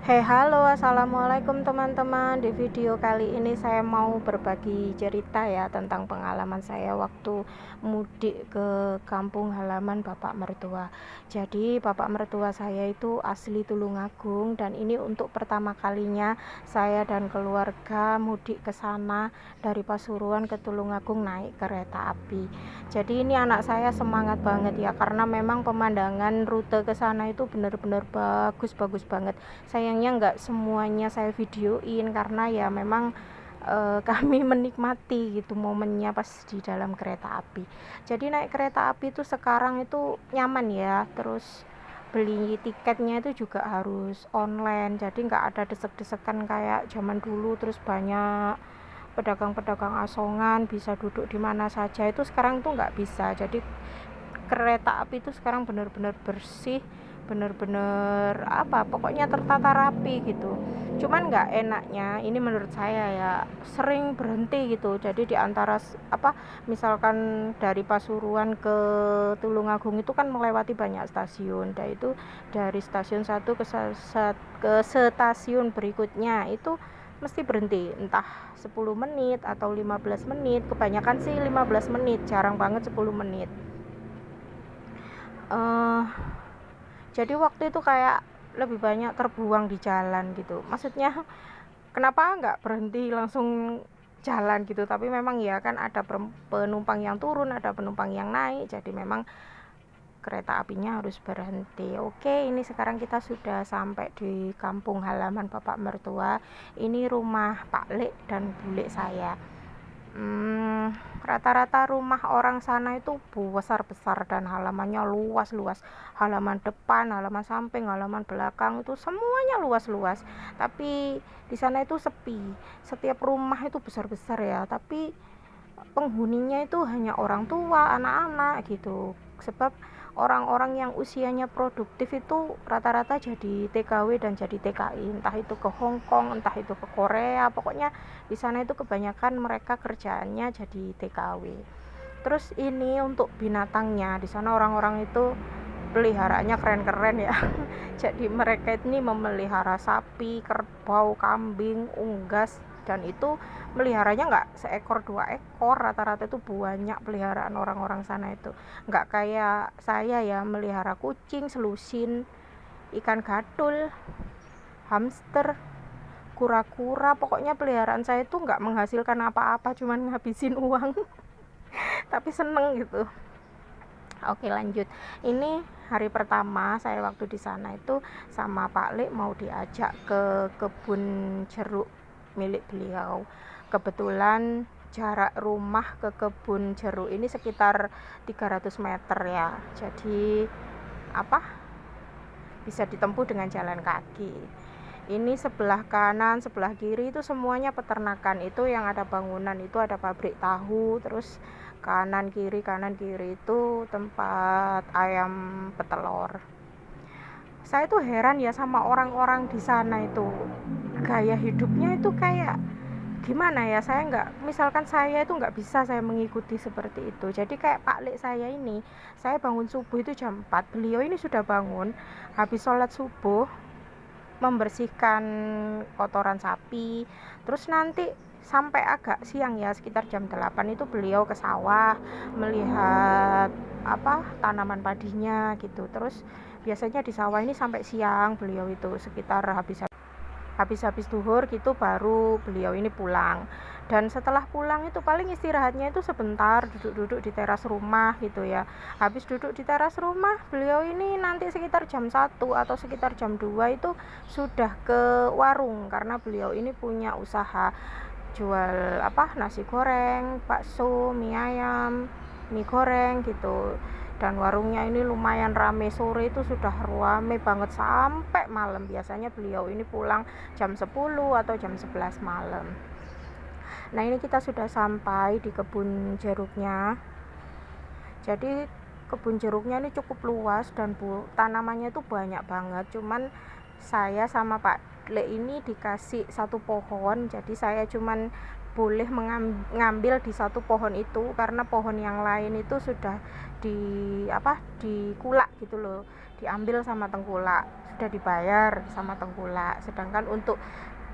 Halo, assalamualaikum teman-teman. Di video kali ini saya mau berbagi cerita ya tentang pengalaman saya waktu mudik ke kampung halaman bapak mertua. Jadi bapak mertua saya itu asli Tulungagung, dan ini untuk pertama kalinya saya dan keluarga mudik ke sana dari Pasuruan ke Tulungagung naik kereta api. Jadi ini anak saya semangat banget ya, karena memang pemandangan rute ke sana itu benar-benar bagus banget. Sayangnya nggak semuanya saya videoin karena ya memang kami menikmati gitu momennya pas di dalam kereta api. Jadi naik kereta api itu sekarang itu nyaman ya, terus beli tiketnya itu juga harus online, jadi nggak ada desek-desekan kayak zaman dulu, terus banyak pedagang-pedagang asongan bisa duduk di mana saja. Itu sekarang tuh nggak bisa. Jadi kereta api itu sekarang benar-benar bersih, benar-benar pokoknya tertata rapi gitu. Cuman nggak enaknya ini menurut saya ya, sering berhenti gitu. Jadi di antara misalkan dari Pasuruan ke Tulungagung itu kan melewati banyak stasiun, dan itu dari stasiun satu ke stasiun berikutnya itu mesti berhenti, entah 10 menit atau 15 menit. Kebanyakan sih 15 menit, jarang banget 10 menit. Jadi waktu itu kayak lebih banyak terbuang di jalan gitu. Maksudnya kenapa nggak berhenti langsung jalan gitu, tapi memang ya kan ada penumpang yang turun, ada penumpang yang naik, jadi memang kereta apinya harus berhenti. Oke, ini sekarang kita sudah sampai di kampung halaman bapak mertua. Ini rumah Pak Lek dan Bule saya. Rata-rata rumah orang sana itu besar-besar dan halamannya luas-luas. Halaman depan, halaman samping, halaman belakang itu semuanya luas-luas. Tapi di sana itu sepi. Setiap rumah itu besar-besar ya, tapi penghuninya itu hanya orang tua, anak-anak gitu. Sebab orang-orang yang usianya produktif itu rata-rata jadi TKW dan jadi TKI, entah itu ke Hong Kong, entah itu ke Korea. Pokoknya di sana itu kebanyakan mereka kerjaannya jadi TKW. Terus ini untuk binatangnya, di sana orang-orang itu peliharaannya keren-keren ya. Jadi mereka ini memelihara sapi, kerbau, kambing, unggas, dan itu meliharanya nggak seekor dua ekor, rata-rata itu banyak peliharaan orang-orang sana itu. Nggak kayak saya ya, melihara kucing, selusin, ikan gatul, hamster, kura-kura. Pokoknya peliharaan saya itu nggak menghasilkan apa-apa, cuman ngabisin uang. Tapi seneng gitu. Oke, lanjut. Ini hari pertama saya waktu di sana itu sama Pak Lek mau diajak ke kebun jeruk milik beliau. Kebetulan jarak rumah ke kebun jeruk ini sekitar 300 meter ya. Jadi bisa ditempuh dengan jalan kaki. Ini sebelah kanan, sebelah kiri itu semuanya peternakan. Itu yang ada bangunan itu ada pabrik tahu, terus kanan kiri itu tempat ayam petelur. Saya tuh heran ya sama orang-orang di sana itu, gaya hidupnya itu kayak gimana ya. Misalkan saya itu nggak bisa saya mengikuti seperti itu. Jadi kayak Pak Lek saya ini, saya bangun subuh itu jam 4, beliau ini sudah bangun, habis sholat subuh, membersihkan kotoran sapi, terus nanti sampai agak siang ya, sekitar jam 8 itu beliau ke sawah melihat tanaman padinya gitu. Terus biasanya di sawah ini sampai siang beliau itu, sekitar habis duhur gitu baru beliau ini pulang. Dan setelah pulang itu paling istirahatnya itu sebentar, duduk-duduk di teras rumah gitu ya. Habis duduk di teras rumah, beliau ini nanti sekitar jam 1 atau sekitar jam 2 itu sudah ke warung, karena beliau ini punya usaha jual nasi goreng, bakso, mie ayam, mie goreng gitu. Dan warungnya ini lumayan rame, sore itu sudah rame banget sampai malam. Biasanya beliau ini pulang jam 10 atau jam 11 malam. Nah, ini kita sudah sampai di kebun jeruknya. Jadi kebun jeruknya ini cukup luas dan tanamannya itu banyak banget. Cuman saya sama Pak Le ini dikasih satu pohon, jadi saya cuman boleh mengambil di satu pohon itu, karena pohon yang lain itu sudah dikulak gitu loh, diambil sama tengkulak. sudah dibayar sama tengkulak, sedangkan untuk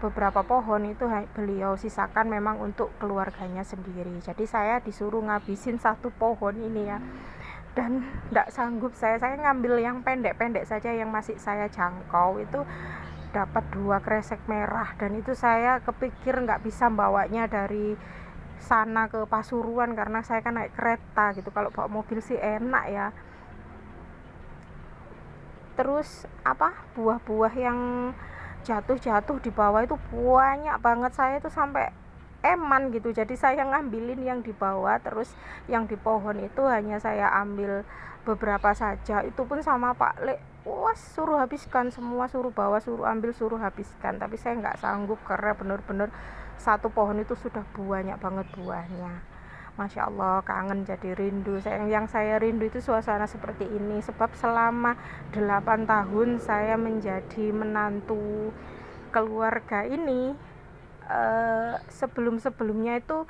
beberapa pohon itu beliau sisakan memang untuk keluarganya sendiri. Jadi saya disuruh ngabisin satu pohon ini ya, dan tidak sanggup saya ngambil yang pendek-pendek saja yang masih saya jangkau. Itu dapat 2 kresek merah, dan itu saya kepikir nggak bisa bawanya dari sana ke Pasuruan karena saya kan naik kereta gitu. Kalau bawa mobil sih enak ya. Terus buah-buah yang jatuh di bawah itu banyak banget, saya itu sampai eman gitu. Jadi saya ngambilin yang di bawah, terus yang di pohon itu hanya saya ambil beberapa saja. Itu pun sama Pak Lek, wah suruh habiskan semua, suruh bawa, suruh ambil, suruh habiskan. Tapi saya nggak sanggup karena bener-bener satu pohon itu sudah banyak banget buahnya. Masya Allah, kangen jadi rindu. Yang saya rindu itu suasana seperti ini, sebab selama 8 tahun saya menjadi menantu keluarga ini, sebelumnya itu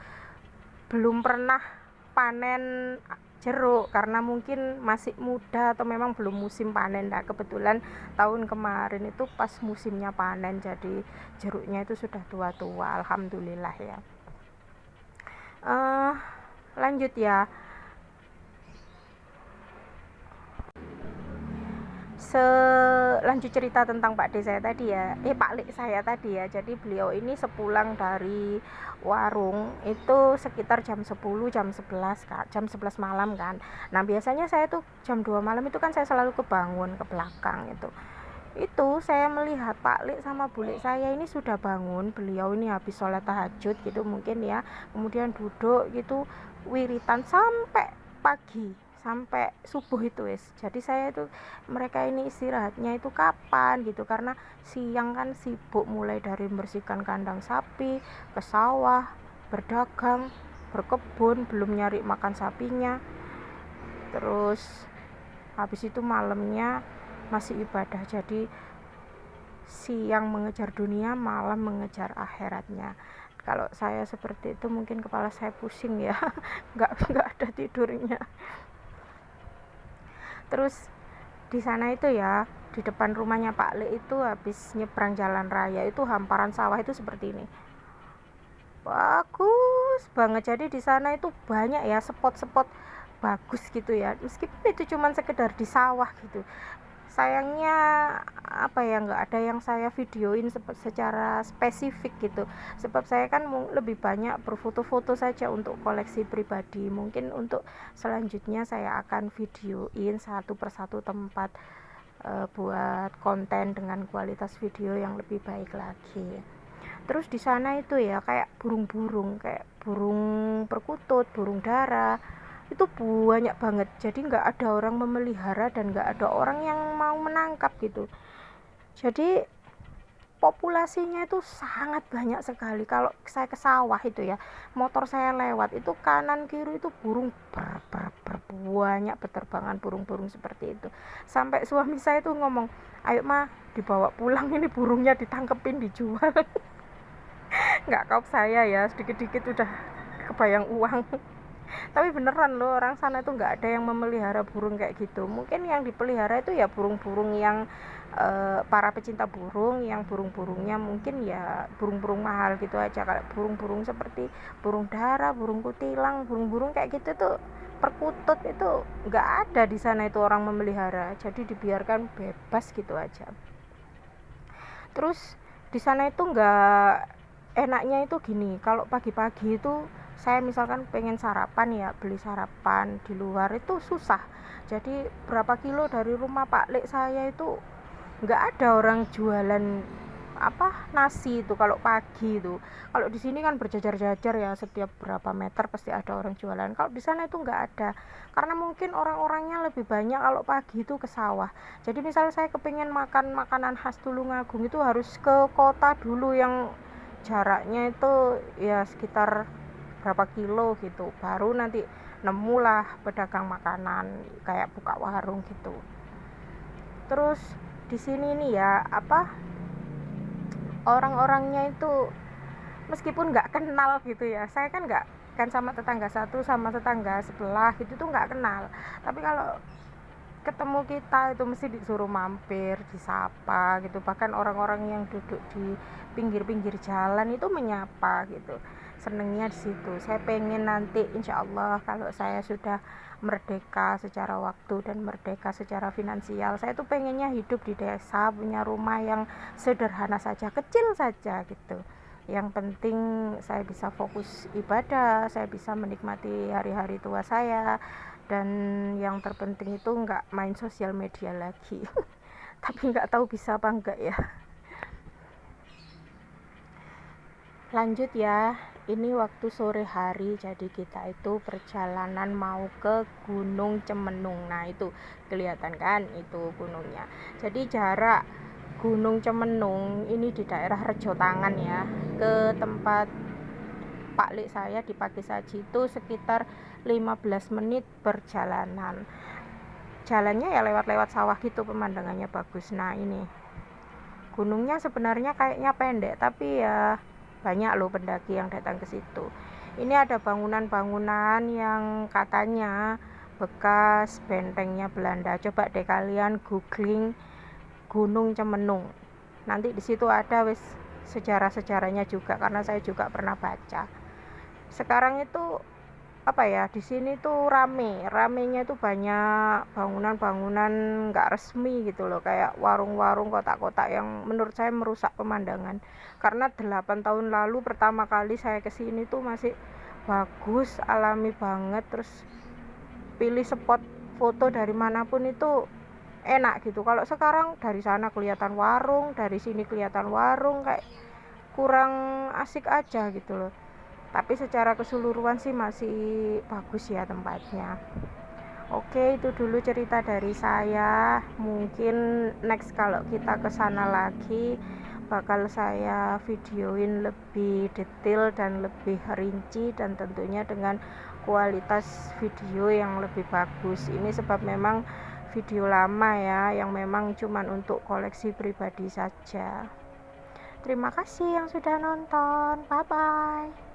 belum pernah panen jeruk karena mungkin masih muda atau memang belum musim panen. Nah, kebetulan tahun kemarin itu pas musimnya panen, jadi jeruknya itu sudah tua-tua, alhamdulillah ya. Lanjut ya, lanjut cerita tentang Pak D saya tadi ya, Pak Lek saya tadi ya. Jadi beliau ini sepulang dari warung itu sekitar jam 10, jam 11 kan, jam 11 malam kan. Nah biasanya saya tuh jam 2 malam itu kan saya selalu kebangun ke belakang itu saya melihat Pak Lek sama Bu Lek saya ini sudah bangun. Beliau ini habis sholat tahajud gitu mungkin ya, kemudian duduk gitu wiritan sampai pagi, sampai subuh itu wis. Jadi saya itu, mereka ini istirahatnya itu kapan gitu, karena siang kan sibuk mulai dari membersihkan kandang sapi, ke sawah, berdagang, berkebun, belum nyari makan sapinya. Terus habis itu malamnya masih ibadah. Jadi siang mengejar dunia, malam mengejar akhiratnya. Kalau saya seperti itu mungkin kepala saya pusing ya. nggak ada tidurnya. Terus di sana itu ya, di depan rumahnya Pak Le itu habis nyebrang jalan raya itu hamparan sawah itu seperti ini. Bagus banget. Jadi di sana itu banyak ya spot-spot bagus gitu ya. Meskipun itu cuma sekedar di sawah gitu. Sayangnya nggak ada yang saya videoin secara spesifik gitu, sebab saya kan lebih banyak berfoto-foto saja untuk koleksi pribadi. Mungkin untuk selanjutnya saya akan videoin satu persatu tempat buat konten dengan kualitas video yang lebih baik lagi. Terus di sana itu ya kayak burung-burung, kayak burung perkutut, burung dara, itu banyak banget. Jadi nggak ada orang memelihara dan nggak ada orang yang mau menangkap gitu. Jadi populasinya itu sangat banyak sekali. Kalau saya ke sawah itu ya, motor saya lewat itu kanan kiri itu burung banyak berterbangan burung-burung seperti itu. Sampai suami saya tuh ngomong, ayo mah dibawa pulang, ini burungnya ditangkepin dijual. Nggak kaup saya ya, sedikit-dikit udah kebayang uang. Tapi beneran loh, orang sana itu nggak ada yang memelihara burung kayak gitu. Mungkin yang dipelihara itu ya burung-burung yang para pecinta burung, yang burung-burungnya mungkin ya burung-burung mahal gitu aja. Kayak burung-burung seperti burung dara, burung kutilang, burung-burung kayak gitu tuh, perkutut itu nggak ada di sana itu orang memelihara. Jadi dibiarkan bebas gitu aja. Terus di sana itu nggak enaknya itu gini, kalau pagi-pagi itu saya misalkan pengen sarapan ya, beli sarapan di luar itu susah. Jadi berapa kilo dari rumah Pak Lek saya itu nggak ada orang jualan nasi itu kalau pagi itu. Kalau di sini kan berjajar-jajar ya, setiap berapa meter pasti ada orang jualan. Kalau di sana itu nggak ada, karena mungkin orang-orangnya lebih banyak kalau pagi itu ke sawah. Jadi misalnya saya kepingin makan makanan khas Tulungagung itu harus ke kota dulu, yang jaraknya itu ya sekitar berapa kilo gitu, baru nanti nemulah pedagang makanan kayak buka warung gitu. Terus di sini nih ya orang-orangnya itu meskipun nggak kenal gitu ya, saya kan nggak kan sama tetangga satu sama tetangga sebelah gitu tuh nggak kenal. Tapi kalau ketemu kita itu mesti disuruh mampir, disapa gitu. Bahkan orang-orang yang duduk di pinggir-pinggir jalan itu menyapa gitu. Senengnya di situ. Saya pengen nanti insya Allah kalau saya sudah merdeka secara waktu dan merdeka secara finansial, saya tuh pengennya hidup di desa, punya rumah yang sederhana saja, kecil saja gitu. Yang penting saya bisa fokus ibadah, saya bisa menikmati hari-hari tua saya, dan yang terpenting itu nggak main sosial media lagi. Tapi nggak tahu bisa apa enggak ya. Lanjut ya, ini waktu sore hari, jadi kita itu perjalanan mau ke Gunung Cemenung. Nah itu kelihatan kan, itu gunungnya. Jadi jarak Gunung Cemenung ini di daerah Rejo Tangan ya, ke tempat Pak Lik saya di Pagi Saji itu sekitar 15 menit perjalanan. Jalannya ya lewat-lewat sawah gitu, pemandangannya bagus. Nah ini gunungnya sebenarnya kayaknya pendek, tapi ya banyak loh pendaki yang datang ke situ. Ini ada bangunan-bangunan yang katanya bekas bentengnya Belanda. Coba deh kalian googling Gunung Cemenung. Nanti di situ ada wis sejarah-sejarahnya juga, karena saya juga pernah baca. Sekarang itu apa ya, di sini tuh ramenya itu banyak bangunan-bangunan nggak resmi gitu loh, kayak warung-warung kotak-kotak yang menurut saya merusak pemandangan. Karena 8 tahun lalu pertama kali saya kesini tuh masih bagus, alami banget, terus pilih spot foto dari manapun itu enak gitu. Kalau sekarang dari sana kelihatan warung, dari sini kelihatan warung, kayak kurang asik aja gitu loh. Tapi secara keseluruhan sih masih bagus ya tempatnya. Oke, itu dulu cerita dari saya. Mungkin next kalau kita ke sana lagi bakal saya videoin lebih detail dan lebih rinci, dan tentunya dengan kualitas video yang lebih bagus. Ini sebab memang video lama ya, yang memang cuman untuk koleksi pribadi saja. Terima kasih yang sudah nonton. Bye bye.